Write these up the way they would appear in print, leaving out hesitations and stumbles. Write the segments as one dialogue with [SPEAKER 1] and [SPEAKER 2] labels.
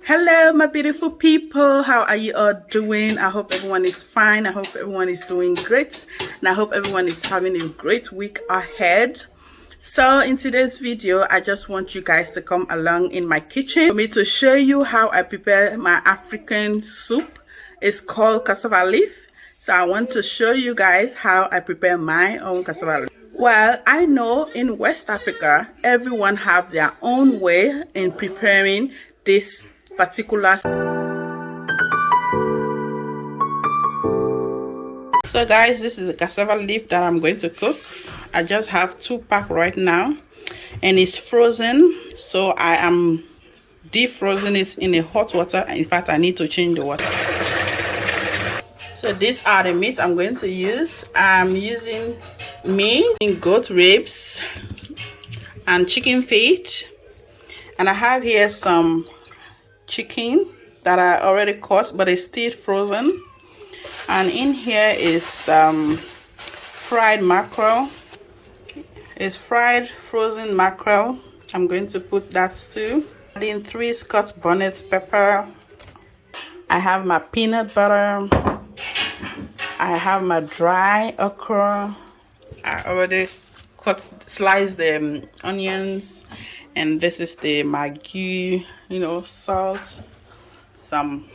[SPEAKER 1] Hello, my beautiful people. How are you all doing? I hope everyone is fine. I hope everyone is doing great. And I hope everyone is having a great week ahead. So in today's video, I just want you guys to come along in my kitchen for me to show you how I prepare my African soup. It's called cassava leaf. So I want to show you guys how I prepare my own cassava leaf. Well, I know in West Africa, everyone have their own way in preparing this particular. So guys, this is the cassava leaf that I'm going to cook. I just have 2 pack right now and it's frozen, so I am defrozing it in a hot water. In fact, I need to change the water. So these are the meat I'm going to use. I'm using meat, goat ribs and chicken feet, and I have here some chicken that I already cut but it's still frozen, and in here is fried mackerel. It's fried frozen mackerel. I'm going to put that too. Adding 3 scottbonet pepper. I have my peanut butter. I have my dry okra. I already sliced the onions, and this is the Maggie, salt, some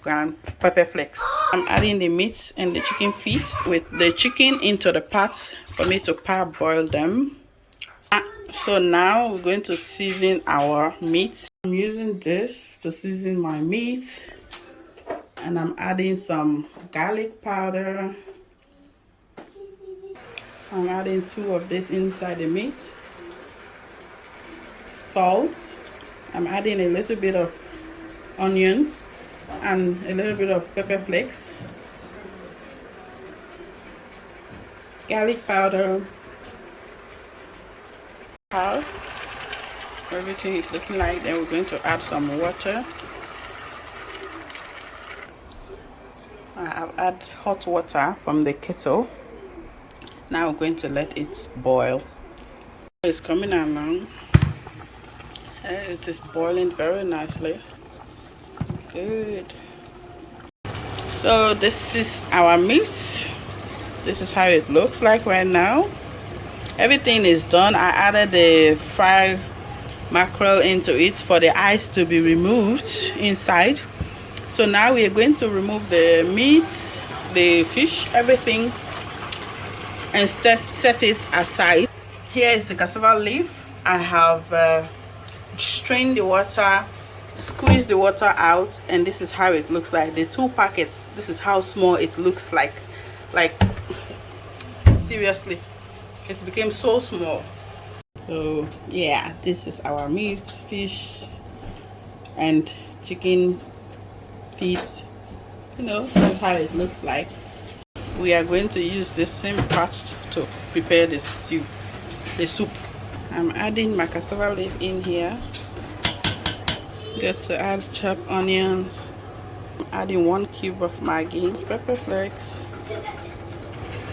[SPEAKER 1] ground pepper flakes. I'm adding the meat and the chicken feet with the chicken into the pots for me to parboil them. So now we're going to season our meat. I'm using this to season my meat, and I'm adding some garlic powder. I'm adding 2 of this inside the meat. Salt. I'm adding a little bit of onions and a little bit of pepper flakes, garlic powder. How everything is looking like, then we're going to add some water. I've added hot water from the kettle. Now we're going to let it boil. It's coming along. It is boiling very nicely. Good. So this is our meat. This is how it looks like right now. Everything is done. I added the fried mackerel into it for the eyes to be removed inside. So now we are going to remove the meat, the fish, everything, and set it aside. Here is the cassava leaf. I have strained the water, squeeze the water out, and this is how it looks like. The 2 packets, this is how small it looks like seriously, it became so small. So yeah, this is our meat, fish and chicken feet. That's how it looks like. We are going to use the same pot to prepare the stew, the soup. I'm adding my cassava leaf in here. Get to add chopped onions. I'm adding 1 cube of Maggie, pepper flakes,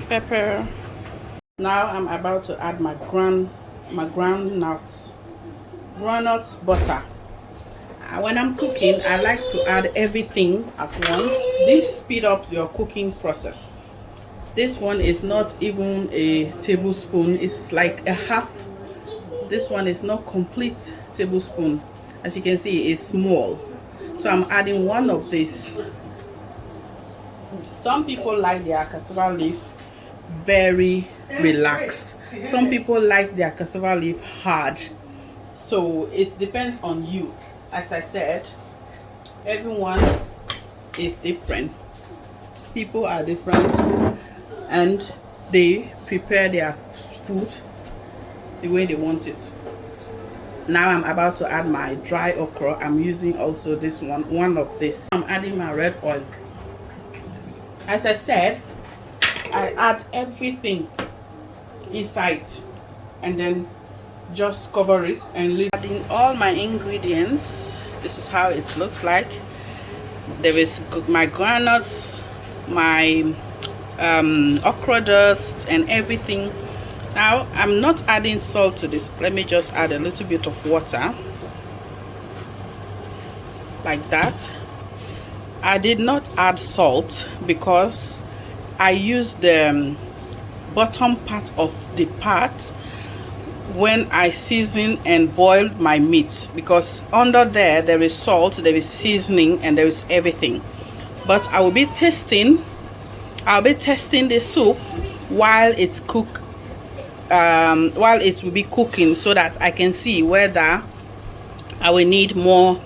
[SPEAKER 1] pepper. Now I'm about to add my ground nuts butter. When I'm cooking, I like to add everything at once. This speed up your cooking process. This one is not even a tablespoon, it's like a half. This one is not complete tablespoon. As you can see, it's small, so I'm adding 1 of this. Some people like their cassava leaf very relaxed. Some people like their cassava leaf hard. So it depends on you. As I said, everyone is different. People are different, and they prepare their food the way they want it. Now I'm about to add my dry okra. I'm using also this one of this. I'm adding my red oil. As I said, I add everything inside and then just cover it and leave. Adding all my ingredients. This is how it looks like. There is my granules, my okra dust and everything. Now I'm not adding salt to this. Let me just add a little bit of water. like that. I did not add salt because I used the bottom part of the pot when I seasoned and boiled my meat, because under there is salt, there is seasoning, and there is everything. But I'll be testing the soup while it's cooked, while it will be cooking, so that I can see whether I will need more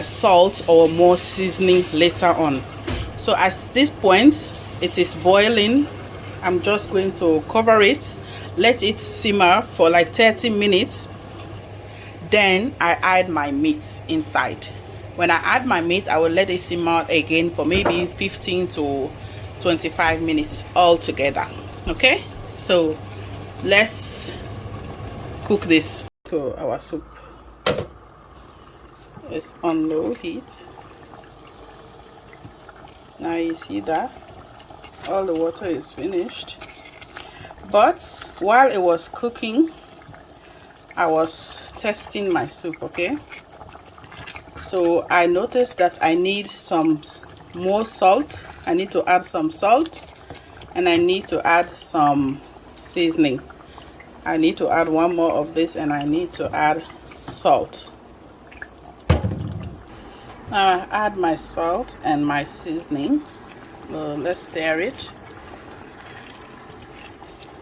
[SPEAKER 1] salt or more seasoning later on. So at this point it is boiling. I'm just going to cover it, let it simmer for like 30 minutes. Then I add my meat inside. When I add my meat, I will let it simmer again for maybe 15 to 25 minutes altogether. Okay, so let's cook this. So our soup is on low heat. Now you see that all the water is finished. But while it was cooking, I was testing my soup. Okay, so I noticed that I need some more salt. I need to add some salt, and I need to add some seasoning. I need to add one more of this, and I need to add salt. Now I add my salt and my seasoning. Let's stir it.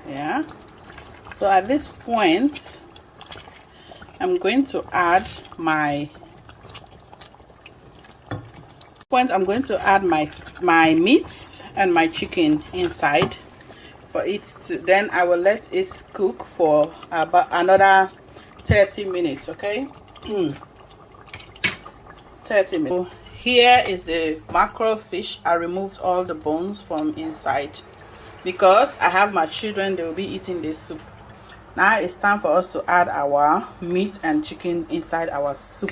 [SPEAKER 1] Yeah, so at this point I'm going to add my my meat and my chicken inside for it to, then I will let it cook for about another 30 minutes. Okay, 30 minutes. So here is the mackerel fish. I removed all the bones from inside because I have my children, they will be eating this soup. Now it's time for us to add our meat and chicken inside our soup.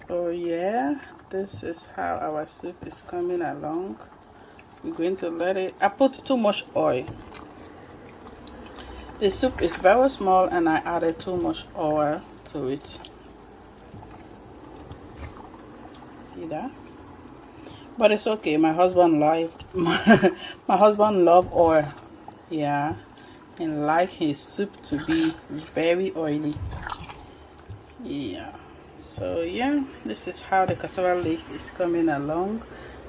[SPEAKER 1] So yeah, this is how our soup is coming along. We're going to let it, I put too much oil. The soup is very small and I added too much oil to it. See that? But it's okay. My husband love oil. Yeah, and like his soup to be very oily. Yeah. So yeah, this is how the cassava leaf is coming along.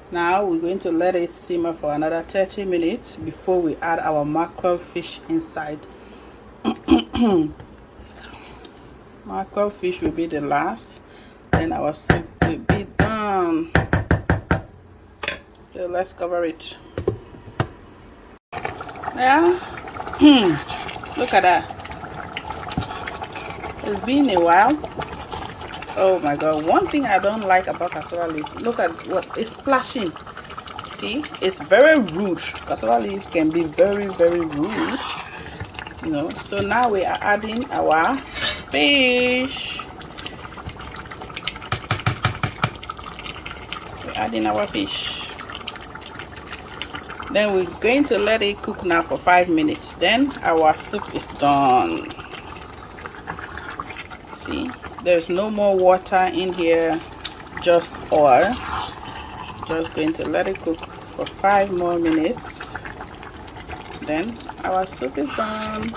[SPEAKER 1] Now we're going to let it simmer for another 30 minutes before we add our mackerel fish inside. Mackerel fish will be the last, then our soup will be done. So let's cover it. Yeah. Look at that. It's been a while. Oh my god, one thing I don't like about cassava leaf, look at what it's splashing. See, it's very rude. Cassava leaf can be very rude, you know. So now we are adding our fish. We're adding our fish. Then we're going to let it cook now for 5 minutes. Then our soup is done. See, there's no more water in here, just oil. Just going to let it cook for 5 more minutes. Then our soup is done.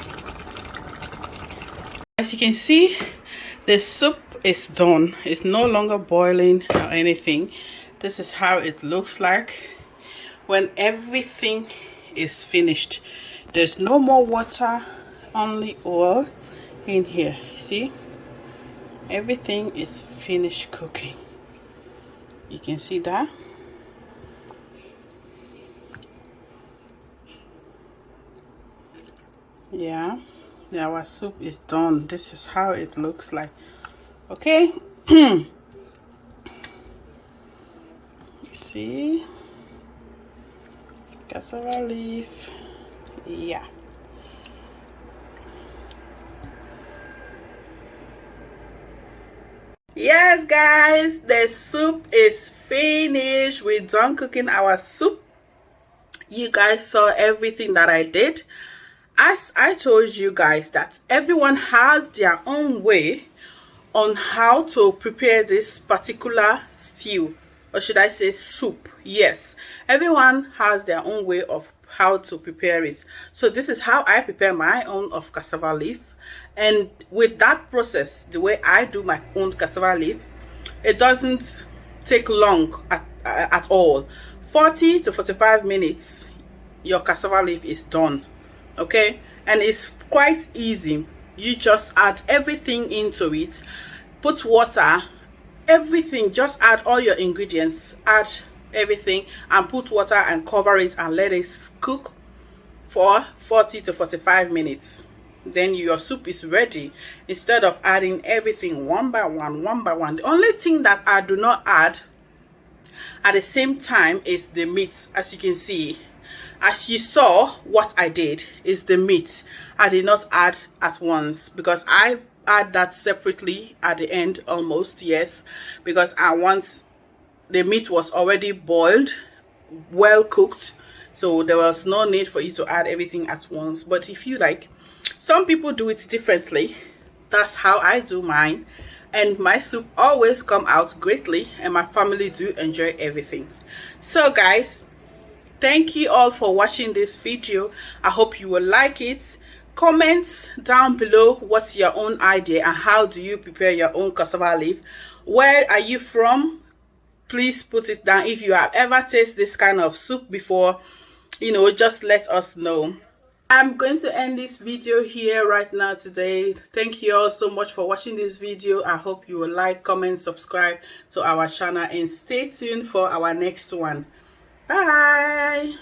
[SPEAKER 1] As you can see, the soup is done. It's no longer boiling or anything. This is how it looks like when everything is finished. There's no more water, only oil in here. See, everything is finished cooking. You can see that. Yeah, our soup is done. This is how it looks like. Okay. You see, cassava leaf. Yeah. Yes guys, the soup is finished. We're done cooking our soup. You guys saw everything that I did. As I told you guys that everyone has their own way on how to prepare this particular stew, or should I say soup. Yes, everyone has their own way of how to prepare it. So this is how I prepare my own of cassava leaf, and with that process, the way I do my own cassava leaf, it doesn't take long at all. 40 to 45 minutes your cassava leaf is done. Okay, and it's quite easy. You just add everything into it, put water, everything, just add all your ingredients, add everything and put water and cover it and let it cook for 40 to 45 minutes. Then your soup is ready. Instead of adding everything one by one, the only thing that I do not add at the same time is the meat. As you can see, as you saw, what I did is the meat. I did not add at once because I add that separately at the end almost. Yes, because I want the meat was already boiled, well cooked, so there was no need for you to add everything at once. But if you like, some people do it differently. That's how I do mine, and my soup always come out greatly, and my family do enjoy everything. So guys, thank you all for watching this video. I hope you will like it. Comment down below what's your own idea and how do you prepare your own cassava leaf. Where are you from? Please put it down. If you have ever tasted this kind of soup before, just let us know. I'm going to end this video here right now today. Thank you all so much for watching this video. I hope you will like, comment, subscribe to our channel, and stay tuned for our next one. Bye.